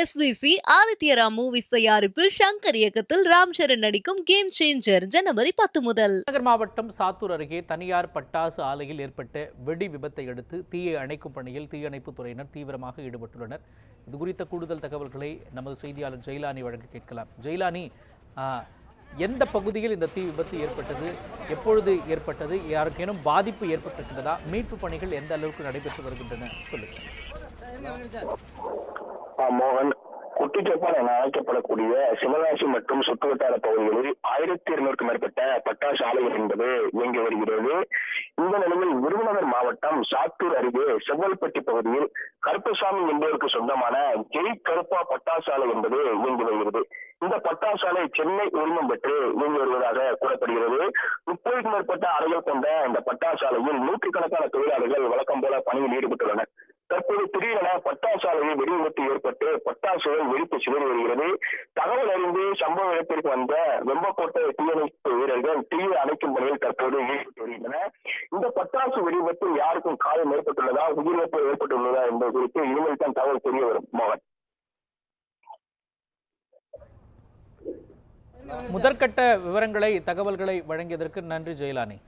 SVC Adityaram movies தயாரிப்பில் ஷங்கர் இயக்கத்தில் ராம் சரண் நடிக்கும் கேம் சேஞ்சர் ஜனவரி 10 முதல். நகர் மாவட்டம் சாத்தூர் அருகே தனியார் பட்டாசு ஆலையில் ஏற்பட்ட வெடி விபத்தை அடுத்து தீயை அணைக்கும் பணியில் தீயணைப்புத் துறையினர் தீவிரமாக ஈடுபட்டுள்ளனர். இது குறித்த கூடுதல் தகவல்களை நமது செய்தியாளர் ஜெயிலானி வழங்க கேட்கலாம். ஜெயிலானி, எந்த பகுதியில் இந்த தீ விபத்து ஏற்பட்டது, எப்பொழுது ஏற்பட்டது, யாருக்கேனும் பாதிப்பு ஏற்பட்டிருக்கிறதா, மீட்பு பணிகள் எந்த அளவுக்கு நடைபெற்று வருகின்றன சொல்லுங்க. மோகன், குட்டிச்சப்பான் என அழைக்கப்படக்கூடிய சிவகாசி மற்றும் சுற்றுவட்டார பகுதிகளில் 1200க்கும் மேற்பட்ட பட்டாசு ஆலைகள் என்பது இயங்கி வருகிறது. இந்த நிலையில் விருதுநகர் மாவட்டம் சாத்தூர் அருகே செவ்வல்பட்டி பகுதியில் கருப்பசாமி என்பவருக்கு சொந்தமான ஜெய் கருப்பா பட்டாசு ஆலை என்பது இயங்கி வருகிறது. இந்த பட்டாசு ஆலை சென்னை உரிமம் பெற்று இயங்கி வருவதாக கூறப்படுகிறது. 30க்கும் மேற்பட்ட அறைகள் கொண்ட இந்த பட்டாசு ஆலையில் நூற்றுக்கணக்கான தொழிலாளர்கள் வழக்கம் போல பணியில் ஈடுபட்டுள்ளனர். தற்போது திடீரென பட்டாசு ஆலையில் வெடி விபத்து ஏற்பட்டு பட்டாசுகள் வெடித்து சிதறி வருகிறது. தகவல் அறிந்து சம்பவ இடத்திற்கு வந்த வெம்பக்கோட்டை தீயணைப்பு வீரர்கள் தீயை அணைக்கும் பணியில் தற்போது ஈடுபட்டு வருகின்றனர். இந்த பட்டாசு வெடி விபத்தில் யாருக்கும் காயம் ஏற்பட்டுள்ளதா, உயிரிழப்பு ஏற்பட்டுள்ளதா என்பது குறித்து இனிமேல் தான் தகவல் தெரிய வரும். மோகன், முதற்கட்ட விவரங்களை, தகவல்களை வழங்கியதற்கு நன்றி ஜெயிலானி.